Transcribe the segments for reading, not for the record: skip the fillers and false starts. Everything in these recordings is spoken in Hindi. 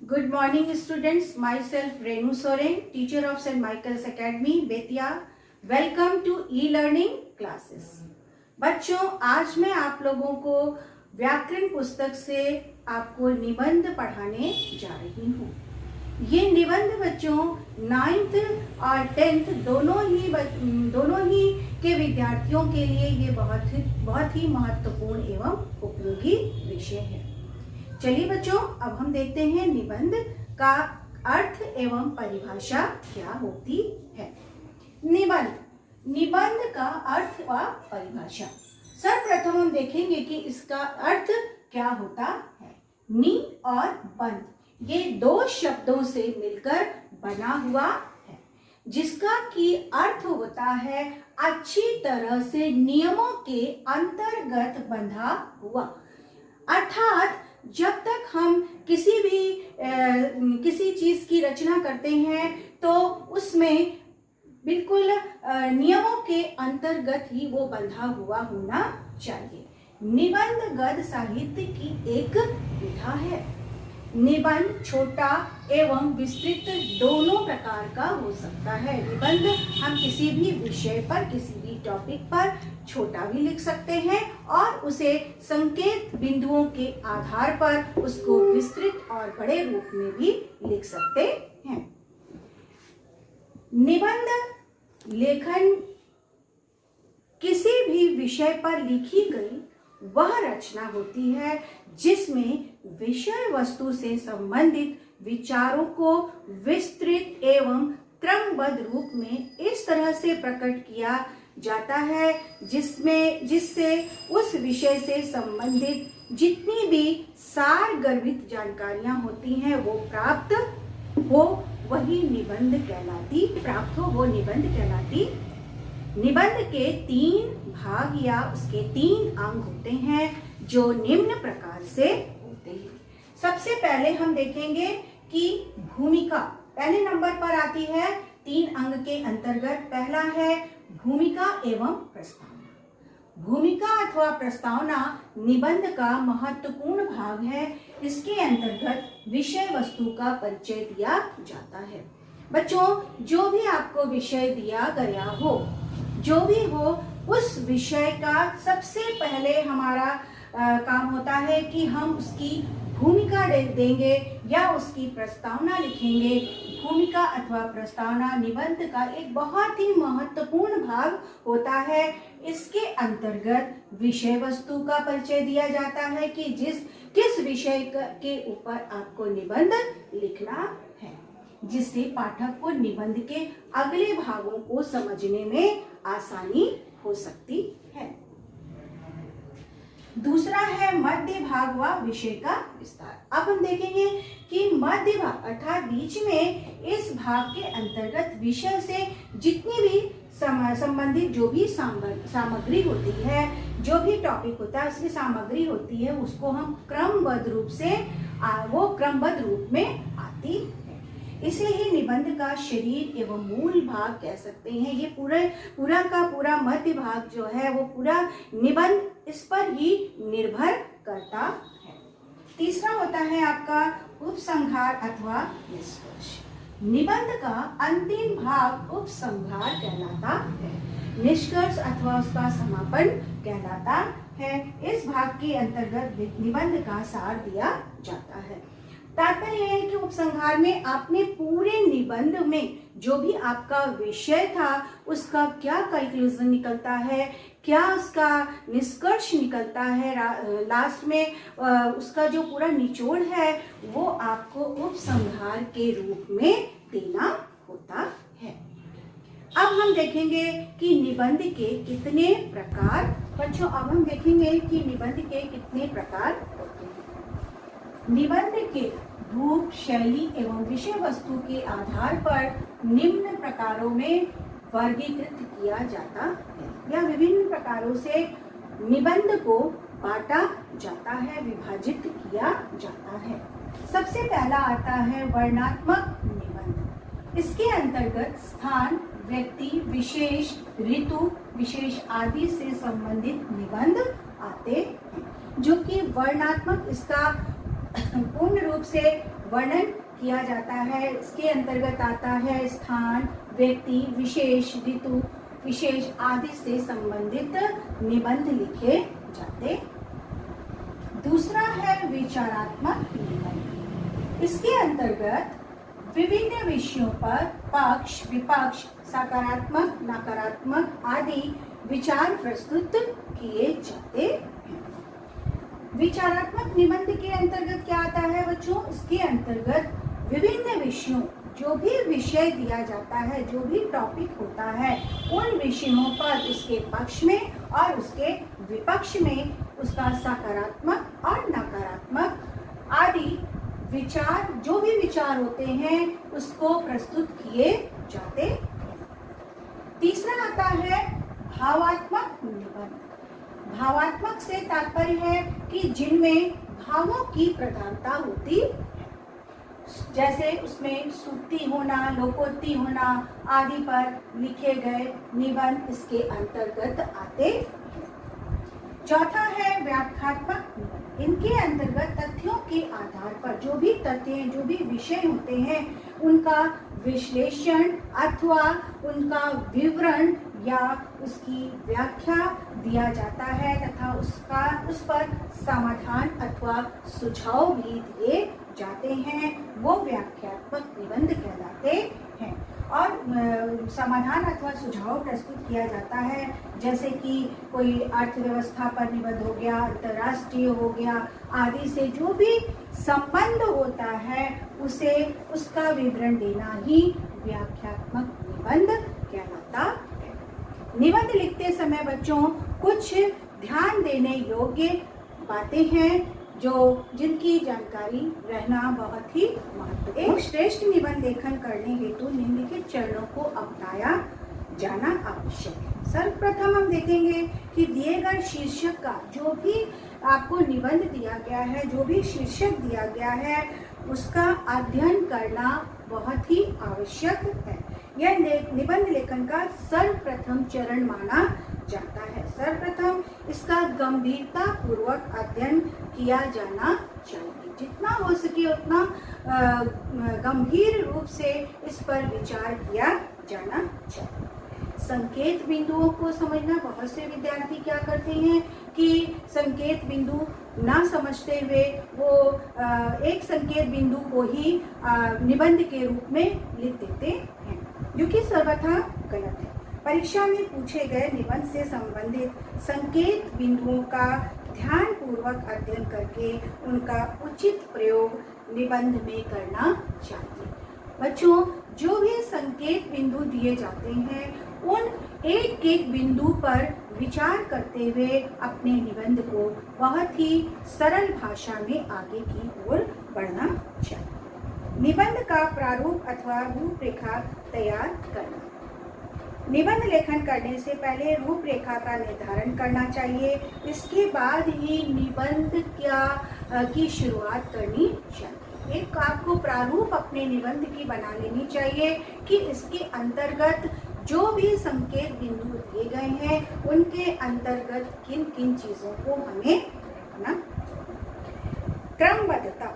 Good morning students, myself Renu Soren, teacher of St. Michael's Academy, Bettiah. Welcome to e-learning classes. बच्चों, आज मैं आप लोगों को व्याकरण पुस्तक से आपको निबंध पढ़ाने जा रही हूँ. ये निबंध बच्चों 9th और 10th दोनों ही के विद्यार्थियों के लिए ये बहुत ही महत्वपूर्ण एवं उपयोगी विषय है. चलिए बच्चों, अब हम देखते हैं निबंध का अर्थ एवं परिभाषा क्या होती है. निबंध का अर्थ व परिभाषा. सर्वप्रथम हम देखेंगे कि इसका अर्थ क्या होता है. नि और बंध ये दो शब्दों से मिलकर बना हुआ है, जिसका की अर्थ होता है अच्छी तरह से नियमों के अंतर्गत बंधा हुआ. अर्थात जब तक हम किसी चीज की रचना करते हैं तो उसमें बिल्कुल नियमों के अंतर्गत ही वो बंधा हुआ होना चाहिए. निबंध गद्य साहित्य की एक विधा है. निबंध छोटा एवं विस्तृत दोनों प्रकार का हो सकता है. निबंध हम किसी भी विषय पर, किसी भी टॉपिक पर छोटा भी लिख सकते हैं और उसे संकेत बिंदुओं के आधार पर उसको विस्तृत और बड़े रूप में भी लिख सकते हैं. निबंध लेखन किसी भी विषय पर लिखी गई वह रचना होती है जिसमें विषय वस्तु से संबंधित विचारों को विस्तृत एवं क्रमबद्ध रूप में इस तरह से प्रकट किया जाता है जिससे उस विषय से संबंधित जितनी भी सार गर्भित जानकारियां होती हैं वो प्राप्त हो वही निबंध कहलाती. निबंध के 3 भाग या उसके 3 अंग होते हैं जो निम्न प्रकार से होते हैं. सबसे पहले हम देखेंगे कि भूमिका पहले नंबर पर आती है. 3 अंग के अंतर्गत पहला है भूमिका एवं प्रस्तावना. भूमिका अथवा प्रस्तावना निबंध का महत्वपूर्ण भाग है. इसके अंतर्गत विषय वस्तु का परिचय दिया जाता है. बच्चों, जो भी आपको विषय दिया गया हो, जो भी हो, उस विषय का सबसे पहले हमारा काम होता है कि हम उसकी भूमिका देंगे या उसकी प्रस्तावना लिखेंगे. भूमिका अथवा प्रस्तावना निबंध का एक बहुत ही महत्वपूर्ण भाग होता है. इसके अंतर्गत विषय वस्तु का परिचय दिया जाता है कि किस विषय के ऊपर आपको निबंध लिखना है, जिससे पाठक को निबंध के अगले भागों को समझने में आसानी हो सकती है. दूसरा है मध्य भाग व विषय का विस्तार. अब हम देखेंगे कि मध्य भाग अर्थात बीच में इस भाग के अंतर्गत विषय से जितनी भी संबंधित जो भी सामग्री होती है, जो भी टॉपिक होता है, उसकी सामग्री होती है, उसको हम क्रमबद्ध रूप में आती है. इसे ही निबंध का शरीर एवं मूल भाग कह सकते हैं. ये पूरा का पूरा मध्य भाग जो है वो पूरा निबंध इस पर ही निर्भर करता है. तीसरा होता है आपका उपसंहार अथवा निष्कर्ष. निबंध का अंतिम भाग उपसंहार कहलाता है. निष्कर्ष अथवा उसका समापन कहलाता है. इस भाग के अंतर्गत निबंध का सार दिया जाता है. तात्पर्य है कि उपसंहार में आपने पूरे निबंध में जो भी आपका विषय था उसका क्या कंक्लूजन निकलता है, क्या उसका निष्कर्ष निकलता है, लास्ट में उसका जो पूरा निचोड़ है वो आपको उपसंहार के रूप में देना होता है. अब हम देखेंगे कि निबंध के कितने प्रकार. बच्चों, अब हम देखेंगे कि निबंध के कितने प्रकार होते हैं. निबंध के रूप, शैली एवं विषय वस्तु के आधार पर निम्न प्रकारों में वर्गीकृत किया जाता है या विभिन्न प्रकारों से निबंध को बांटा जाता है, विभाजित किया जाता है. सबसे पहला आता है वर्णनात्मक निबंध. इसके अंतर्गत स्थान, व्यक्ति, विशेष, ऋतु विशेष आदि से संबंधित निबंध आते हैं, जो कि वर्णनात्मक इसका पूर्ण रूप से वर्णन किया जाता है। इसके अंतर्गत आता है स्थान, व्यक्ति विशेष, ऋतु विशेष आदि से संबंधित निबंध लिखे जाते। दूसरा है विचारात्मक निबंध। इसके अंतर्गत विभिन्न विषयों पर पक्ष, विपक्ष, सकारात्मक, नकारात्मक आदि विचार प्रस्तुत किए जाते हैं। विचारात्मक निबंध के अंतर्गत क्या आता है बच्चों? इसके अंतर्गत विभिन्न विषयों, जो भी विषय दिया जाता है, जो भी टॉपिक होता है, उन विषयों पर उसके पक्ष में और उसके विपक्ष में उसका सकारात्मक और नकारात्मक आदि विचार, जो भी विचार होते हैं उसको प्रस्तुत किए जाते हैं। तीसरा आता है भावात्मक निबंध। भावात्मक से तात्पर्य है कि जिनमें भावों की प्रधानता होती है, जैसे उसमें सूक्ति होना, लोकोक्ति होना आदि पर लिखे गए निबंध इसके अंतर्गत आते हैं। चौथा है व्याख्यात्मक निबंध। इनके अंतर्गत तथ्यों के आधार पर जो भी तथ्य, जो भी विषय होते हैं, उनका विश्लेषण अथवा उनका विवरण या उसकी व्याख्या दिया जाता है तथा उस पर समाधान अथवा सुझाव भी दिए जाते हैं। वो व्याख्यात्मक निबंध कहलाते हैं। और समाधान अथवा सुझाव प्रस्तुत किया जाता है, जैसे कि कोई अर्थव्यवस्था पर निबंध हो गया, अंतर्राष्ट्रीय हो गया आदि से जो भी संबंध होता है उसे उसका विवरण देना ही व्याख्यात्मक निबंध कहलाता है। निबंध लिखते समय बच्चों कुछ ध्यान देने योग्य बातें हैं जिनकी जानकारी रहना बहुत ही महत्वपूर्ण है। एक श्रेष्ठ निबंध लेखन करने हेतु निम्नलिखित चरणों को अपनाया जाना आवश्यक है। सर्वप्रथम हम देखेंगे कि दिए गए शीर्षक का, जो भी आपको निबंध दिया गया है, जो भी शीर्षक दिया गया है, उसका अध्ययन करना बहुत ही आवश्यक है। यह निबंध लेखन का सर्वप्रथम चरण माना जाता है। सर्वप्रथम इसका गंभीरता पूर्वक अध्ययन किया जाना चाहिए। जितना हो सके उतना गंभीर रूप से इस पर विचार किया जाना चाहिए। संकेत बिंदुओं को समझना, बहुत से विद्यार्थी क्या करते हैं कि संकेत बिंदु ना समझते हुए वो एक संकेत बिंदु को ही निबंध के रूप में लिख देते हैं, जो कि सर्वथा गलत है। परीक्षा में पूछे गए निबंध से संबंधित संकेत बिंदुओं का ध्यानपूर्वक अध्ययन करके उनका उचित प्रयोग निबंध में करना चाहिए। बच्चों, जो भी संकेत बिंदु दिए जाते हैं उन एक एक बिंदु पर विचार करते हुए अपने निबंध को बहुत ही सरल भाषा में आगे की ओर बढ़ना चाहिए। निबंध का प्रारूप अथवा रूपरेखा तैयार करना। निबंध लेखन करने से पहले रूपरेखा का निर्धारण करना चाहिए। इसके बाद ही निबंध की शुरुआत करनी चाहिए। एक आपको प्रारूप अपने निबंध की बना लेनी चाहिए कि इसके अंतर्गत जो भी संकेत बिंदु दिए गए हैं उनके अंतर्गत किन किन चीजों को हमें रखना। क्रमबद्धता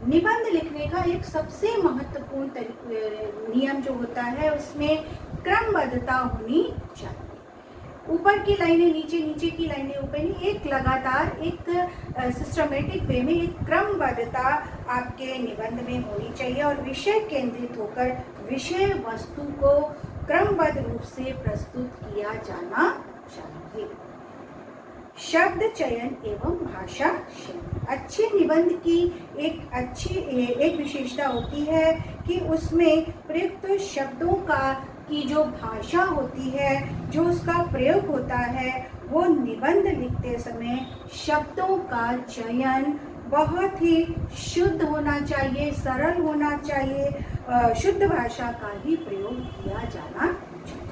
निबंध लिखने का एक सबसे महत्वपूर्ण नियम जो होता है उसमें क्रमबद्धता होनी चाहिए। ऊपर की लाइनें नीचे, नीचे की लाइनें ऊपर, नहीं, एक लगातार एक सिस्टमेटिक वे में एक क्रमबद्धता आपके निबंध में होनी चाहिए और विषय केंद्रित होकर विषय वस्तु को क्रमबद्ध रूप से प्रस्तुत किया जाना चाहिए। शब्द चयन एवं भाषा चयन। अच्छे निबंध की एक विशेषता होती है कि उसमें प्रयुक्त शब्दों की जो भाषा होती है, जो उसका प्रयोग होता है, वो निबंध लिखते समय शब्दों का चयन बहुत ही शुद्ध होना चाहिए, सरल होना चाहिए, शुद्ध भाषा का ही प्रयोग किया जाना चाहिए।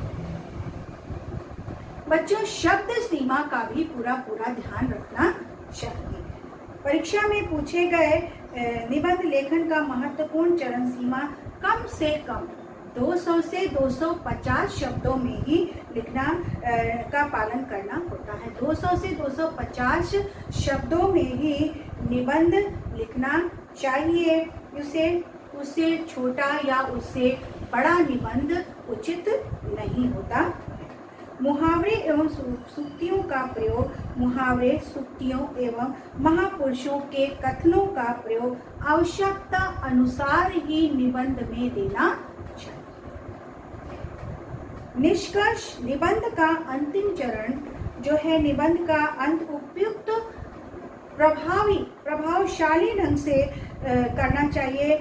बच्चों, शब्द सीमा का भी पूरा ध्यान रखना चाहिए। परीक्षा में पूछे गए निबंध लेखन का महत्वपूर्ण चरण सीमा कम से कम 200 से 250 शब्दों में ही लिखना का पालन करना होता है। 200 से 250 शब्दों में ही निबंध लिखना चाहिए। उससे छोटा या उससे बड़ा निबंध उचित नहीं होता। मुहावरे एवं सूक्तियों का प्रयोग, मुहावरे, सूक्तियों एवं महापुरुषों के कथनों का प्रयोग आवश्यकता अनुसार ही निबंध में देना चाहिए। निष्कर्ष, निबंध का अंतिम चरण जो है, निबंध का अंत उपयुक्त प्रभावशाली ढंग से करना चाहिए।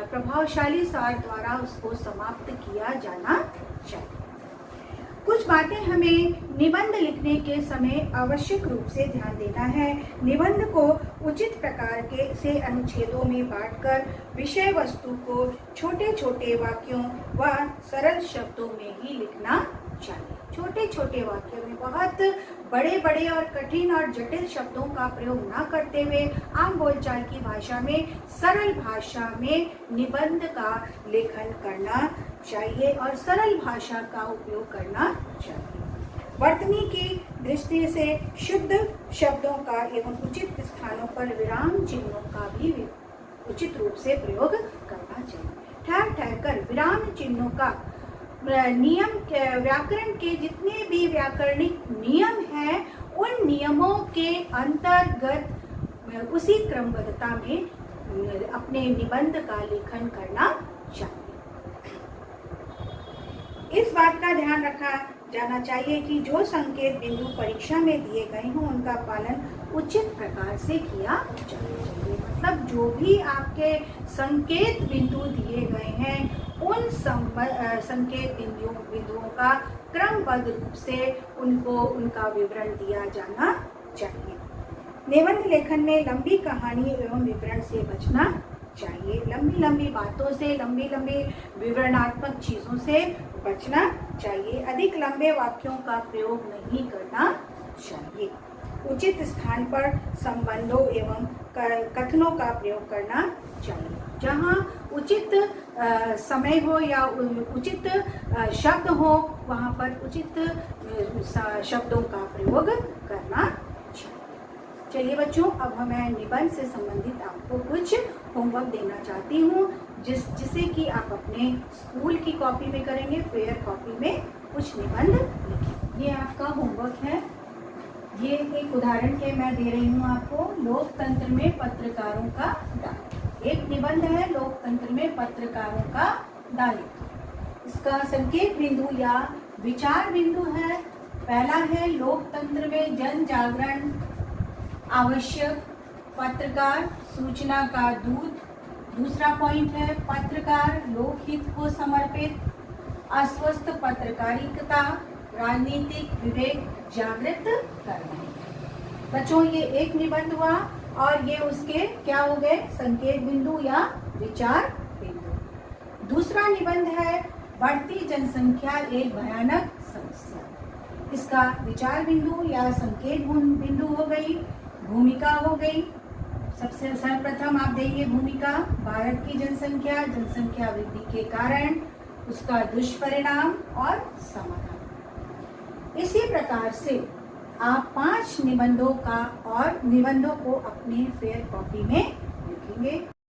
प्रभावशाली सार द्वारा उसको समाप्त किया जाना चाहिए। कुछ बातें हमें निबंध लिखने के समय आवश्यक रूप से ध्यान देना है। निबंध को उचित प्रकार से अनुच्छेदों में बांटकर विषय वस्तु को छोटे छोटे वाक्यों व सरल शब्दों में ही लिखना चाहिए। छोटे छोटे वाक्यों में बहुत बड़े बड़े और कठिन और जटिल शब्दों का प्रयोग न करते हुए आम बोलचाल की भाषा में, सरल भाषा में निबंध का लेखन करना चाहिए और सरल भाषा का उपयोग करना चाहिए। वर्तनी की दृष्टि से शुद्ध शब्दों का एवं उचित स्थानों पर विराम चिन्हों का भी उचित रूप से प्रयोग करना चाहिए। ठहर ठहर कर विराम चिन्हों का नियम, व्याकरण के जितने भी व्याकरणिक नियम हैं, उन नियमों के अंतर्गत उसी क्रमबद्धता में अपने निबंध का लेखन करना चाहिए। इस बात का ध्यान रखा जाना चाहिए कि जो संकेत बिंदु परीक्षा में दिए गए हों उनका पालन उचित प्रकार से किया जाना चाहिए। मतलब जो भी आपके संकेत बिंदु दिए गए हैं, उन संकेत बिंदुओं का क्रमबद्ध रूप से उनका विवरण दिया जाना चाहिए। निबंध लेखन में लंबी कहानी एवं विवरण से बचना चाहिए। लंबी लंबी बातों से, लंबी लंबी विवरणात्मक चीजों से बचना चाहिए। अधिक लंबे वाक्यों का प्रयोग नहीं करना चाहिए। उचित स्थान पर संबंधों एवं कथनों का प्रयोग करना चाहिए। जहाँ उचित समय हो या उचित शब्द हो, वहाँ पर उचित शब्दों का प्रयोग करना चाहिए। चलिए बच्चों, अब मैं निबंध से संबंधित आपको कुछ होमवर्क देना चाहती हूँ, जिसे कि आप अपने स्कूल की कॉपी में करेंगे, फेयर कॉपी में कुछ निबंध लिखें। ये आपका होमवर्क है। ये एक उदाहरण के मैं दे रही हूँ आपको, लोकतंत्र में पत्रकारों का दायित्व। एक निबंध है, लोकतंत्र में पत्रकारों का दायित्व। इसका संकेत बिंदु या विचार बिंदु है। पहला है, लोकतंत्र में जन जागरण आवश्यक, पत्रकार सूचना का दूत। दूसरा पॉइंट है, पत्रकार लोकहित को समर्पित, अस्वस्थ पत्रकारिता राजनीतिक विवेक जागृत करना। बच्चों, ये एक निबंध हुआ और ये उसके क्या हो गए, संकेत बिंदु या विचार बिंदु। दूसरा निबंध है, बढ़ती जनसंख्या एक भयानक समस्या। इसका विचार बिंदु या संकेत बिंदु हो गई, भूमिका हो गई। सबसे सर्वप्रथम आप देंगे भूमिका, भारत की जनसंख्या वृद्धि के कारण, उसका दुष्परिणाम और समाधान। इसी प्रकार से आप 5 निबंधों को अपने फेयर कॉपी में लिखेंगे।